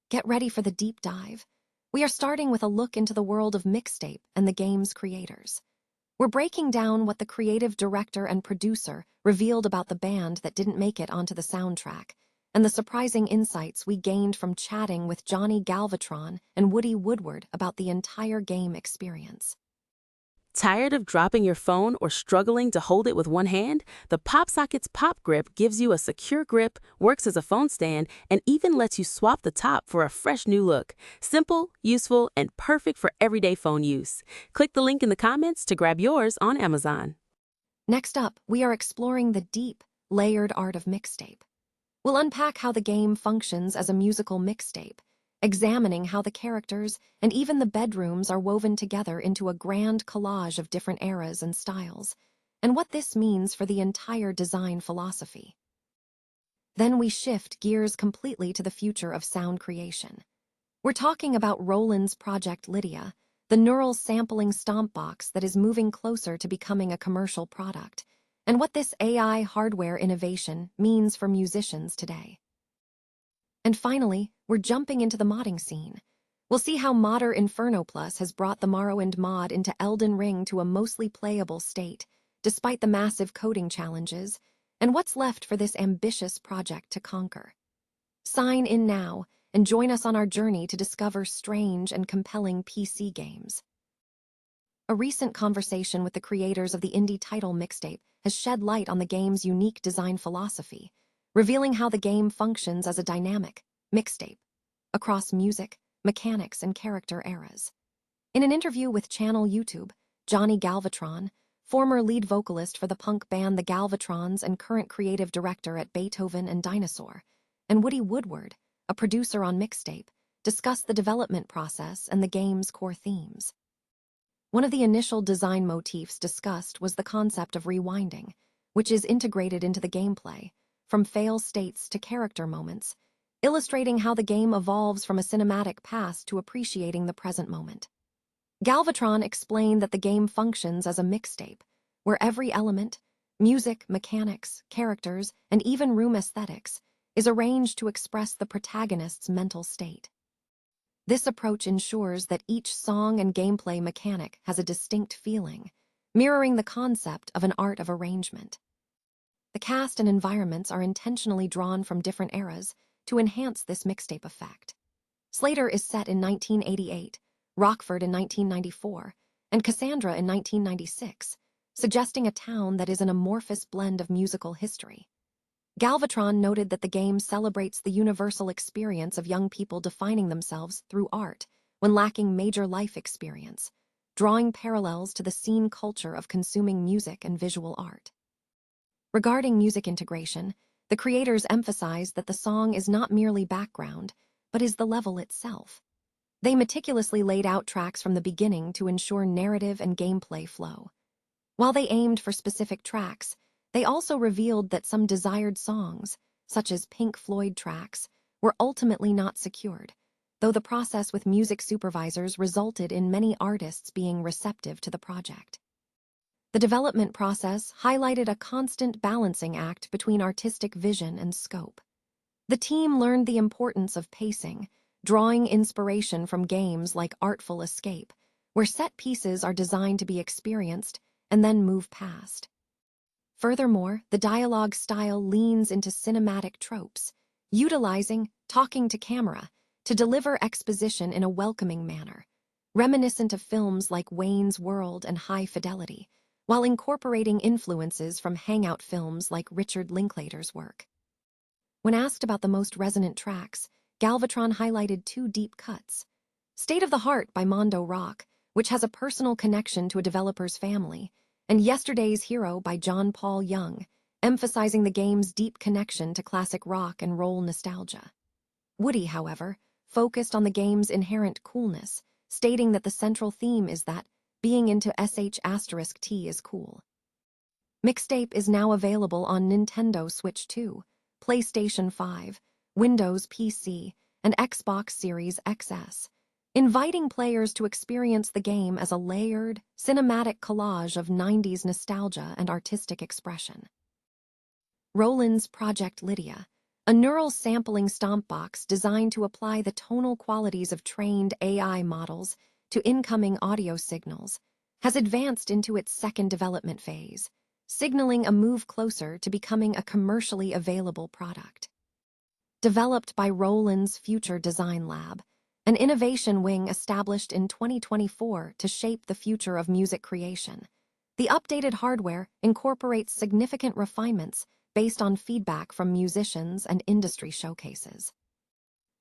Get ready for the deep dive. We are starting with a look into the world of Mixtape and the game's creators. We're breaking down what the creative director and producer revealed about the band that didn't make it onto the soundtrack, and the surprising insights we gained from chatting with Johnny Galvatron and Woodward about the entire game experience. Tired of dropping your phone or struggling to hold it with one hand? The PopSocket's Pop Grip gives you a secure grip, works as a phone stand, and even lets you swap the top for a fresh new look. Simple, useful, and perfect for everyday phone use. Click the link in the comments to grab yours on Amazon. Next up, we are exploring the deep, layered art of Mixtape. We'll unpack how the game functions as a musical mixtape, examining how the characters and even the bedrooms are woven together into a grand collage of different eras and styles, and what this means for the entire design philosophy. Then we shift gears completely to the future of sound creation. We're talking about Roland's project Lydia, the neural sampling stomp box that is moving closer to becoming a commercial product, and what this AI hardware innovation means for musicians today. And finally, we're jumping into the modding scene. We'll see how modder Inferno Plus has brought the Morrowind mod into Elden Ring to a mostly playable state, despite the massive coding challenges, and what's left for this ambitious project to conquer. Sign in now and join us on our journey to discover strange and compelling PC games. A recent conversation with the creators of the indie title Mixtape has shed light on the game's unique design philosophy, revealing how the game functions as a dynamic mixtape across music, mechanics, and character eras. In an interview with channel YouTube, Johnny Galvatron, former lead vocalist for the punk band the Galvatrons and current creative director at Beethoven and Dinosaur, and Woodward, a producer on Mixtape, discussed the development process and the game's core themes. One of the initial design motifs discussed was the concept of rewinding, which is integrated into the gameplay, from fail states to character moments, illustrating how the game evolves from a cinematic past to appreciating the present moment. Galvatron explained that the game functions as a mixtape, where every element, music, mechanics, characters, and even room aesthetics, is arranged to express the protagonist's mental state. This approach ensures that each song and gameplay mechanic has a distinct feeling, mirroring the concept of an art of arrangement. The cast and environments are intentionally drawn from different eras to enhance this mixtape effect. Slater is set in 1988, Rockford in 1994, and Cassandra in 1996, suggesting a town that is an amorphous blend of musical history. Galvatron noted that the game celebrates the universal experience of young people defining themselves through art when lacking major life experience, drawing parallels to the scene culture of consuming music and visual art. Regarding music integration, the creators emphasized that the song is not merely background, but is the level itself. They meticulously laid out tracks from the beginning to ensure narrative and gameplay flow. While they aimed for specific tracks, they also revealed that some desired songs, such as Pink Floyd tracks, were ultimately not secured, though the process with music supervisors resulted in many artists being receptive to the project. The development process highlighted a constant balancing act between artistic vision and scope. The team learned the importance of pacing, drawing inspiration from games like Artful Escape, where set pieces are designed to be experienced and then move past. Furthermore, the dialogue style leans into cinematic tropes, utilizing talking to camera to deliver exposition in a welcoming manner, reminiscent of films like Wayne's World and High Fidelity, while incorporating influences from hangout films like Richard Linklater's work. When asked about the most resonant tracks, Galvatron highlighted two deep cuts. State of the Heart by Mondo Rock, which has a personal connection to a developer's family, and Yesterday's Hero by John Paul Young, emphasizing the game's deep connection to classic rock and roll nostalgia. Woody, however, focused on the game's inherent coolness, stating that the central theme is that being into sh*T is cool. Mixtape is now available on Nintendo Switch 2, PlayStation 5, Windows PC, and Xbox Series XS, inviting players to experience the game as a layered, cinematic collage of 90s nostalgia and artistic expression. Roland's Project Lydia, a neural sampling stomp box designed to apply the tonal qualities of trained AI models to incoming audio signals, has advanced into its second development phase, signaling a move closer to becoming a commercially available product. Developed by Roland's Future Design Lab, an innovation wing established in 2024 to shape the future of music creation, the updated hardware incorporates significant refinements based on feedback from musicians and industry showcases.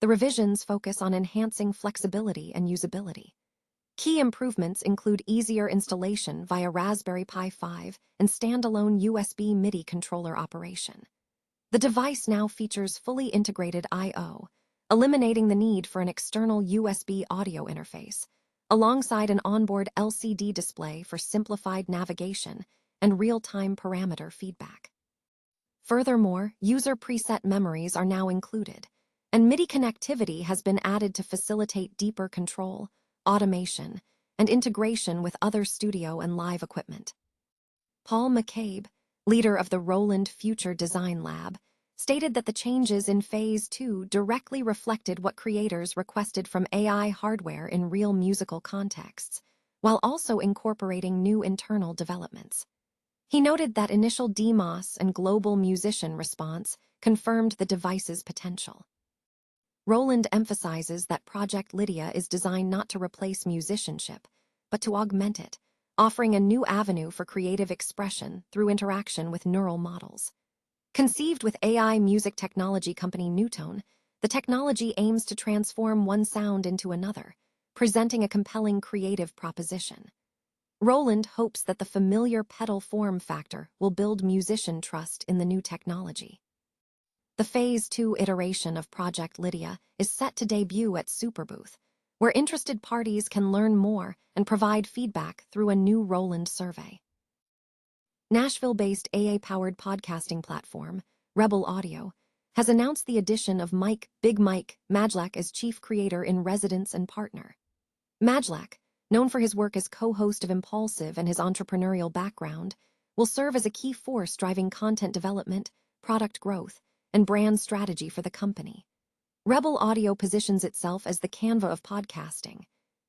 The revisions focus on enhancing flexibility and usability. Key improvements include easier installation via Raspberry Pi 5 and standalone USB MIDI controller operation. The device now features fully integrated I/O, eliminating the need for an external USB audio interface, alongside an onboard LCD display for simplified navigation and real-time parameter feedback. Furthermore, user preset memories are now included, and MIDI connectivity has been added to facilitate deeper control, automation, and integration with other studio and live equipment. Paul McCabe, leader of the Roland Future Design Lab, stated that the changes in Phase 2 directly reflected what creators requested from AI hardware in real musical contexts, while also incorporating new internal developments. He noted that initial DMOS and global musician response confirmed the device's potential. Roland emphasizes that Project Lydia is designed not to replace musicianship, but to augment it, offering a new avenue for creative expression through interaction with neural models. Conceived with AI music technology company Newtone, the technology aims to transform one sound into another, presenting a compelling creative proposition. Roland hopes that the familiar pedal form factor will build musician trust in the new technology. The Phase 2 iteration of Project Lydia is set to debut at Superbooth, where interested parties can learn more and provide feedback through a new Roland survey. Nashville-based AA-powered podcasting platform, Rebel Audio, has announced the addition of Big Mike Majlak as chief creator in residence and partner. Majlak, known for his work as co-host of Impulsive and his entrepreneurial background, will serve as a key force driving content development, product growth, and brand strategy for the company. Rebel Audio positions itself as the Canva of podcasting,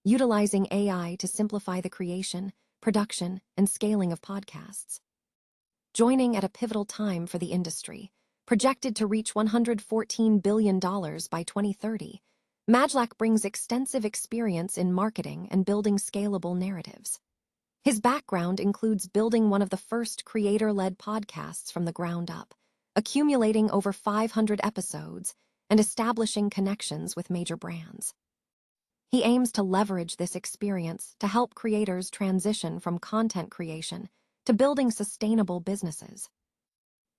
utilizing AI to simplify the creation, production, and scaling of podcasts. Joining at a pivotal time for the industry, projected to reach $114 billion by 2030, Majlak brings extensive experience in marketing and building scalable narratives. His background includes building one of the first creator-led podcasts from the ground up, accumulating over 500 episodes, and establishing connections with major brands. He aims to leverage this experience to help creators transition from content creation to building sustainable businesses.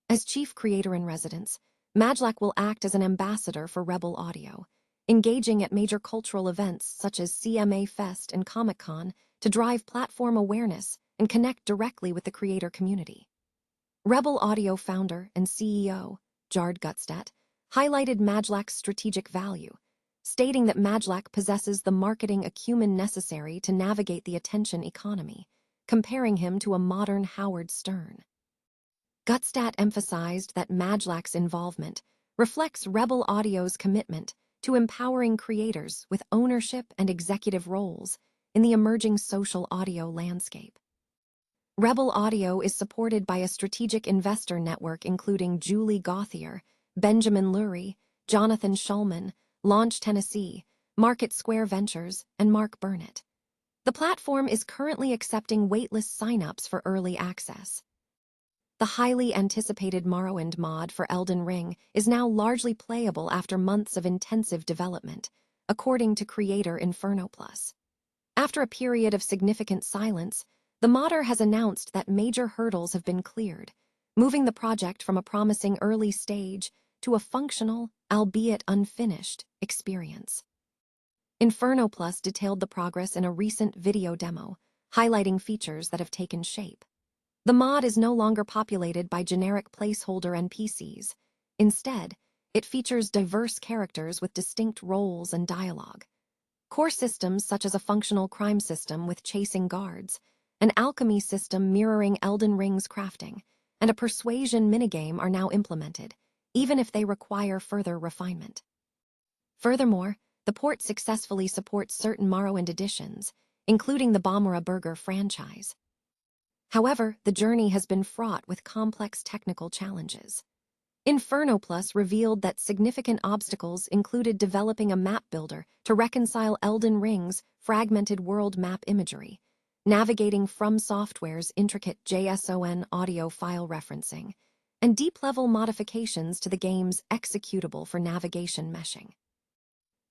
As chief creator in residence, Majlak will act as an ambassador for Rebel Audio, engaging at major cultural events such as CMA Fest and Comic-Con to drive platform awareness and connect directly with the creator community. Rebel Audio founder and CEO, Jard Gutstadt, highlighted Majlak's strategic value, stating that Majlak possesses the marketing acumen necessary to navigate the attention economy, comparing him to a modern Howard Stern. Gutstadt emphasized that Majlak's involvement reflects Rebel Audio's commitment to empowering creators with ownership and executive roles in the emerging social audio landscape. Rebel Audio is supported by a strategic investor network including Julie Gauthier, Benjamin Lurie, Jonathan Schulman, Launch Tennessee, Market Square Ventures, and Mark Burnett. The platform is currently accepting waitlist signups for early access. The highly anticipated Morrowind mod for Elden Ring is now largely playable after months of intensive development, according to creator Inferno Plus. After a period of significant silence, the modder has announced that major hurdles have been cleared, moving the project from a promising early stage to a functional, albeit unfinished, experience. Inferno Plus detailed the progress in a recent video demo, highlighting features that have taken shape. The mod is no longer populated by generic placeholder NPCs. Instead, it features diverse characters with distinct roles and dialogue. Core systems such as a functional crime system with chasing guards, an alchemy system mirroring Elden Ring's crafting, and a persuasion minigame are now implemented, even if they require further refinement. Furthermore, the port successfully supports certain Morrowind editions, including the Bomera Burger franchise. However, the journey has been fraught with complex technical challenges. Inferno Plus revealed that significant obstacles included developing a map builder to reconcile Elden Ring's fragmented world map imagery, navigating From Software's intricate JSON audio file referencing, and deep-level modifications to the game's executable for navigation meshing.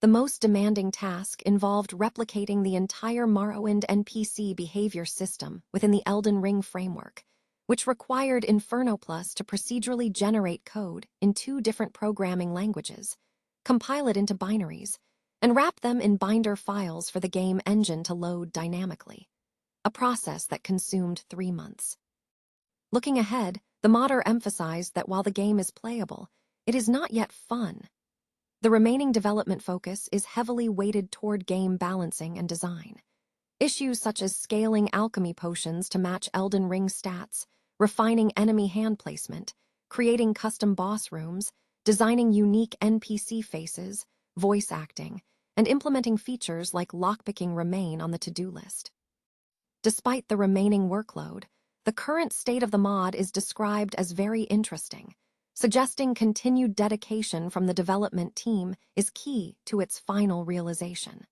The most demanding task involved replicating the entire Morrowind NPC behavior system within the Elden Ring framework, which required Inferno Plus to procedurally generate code in 2 different programming languages, compile it into binaries, and wrap them in binder files for the game engine to load dynamically, a process that consumed 3 months. Looking ahead, the modder emphasized that while the game is playable, it is not yet fun. The remaining development focus is heavily weighted toward game balancing and design. Issues such as scaling alchemy potions to match Elden Ring stats, refining enemy hand placement, creating custom boss rooms, designing unique NPC faces, voice acting, and implementing features like lockpicking remain on the to-do list. Despite the remaining workload, the current state of the mod is described as very interesting, suggesting continued dedication from the development team is key to its final realization.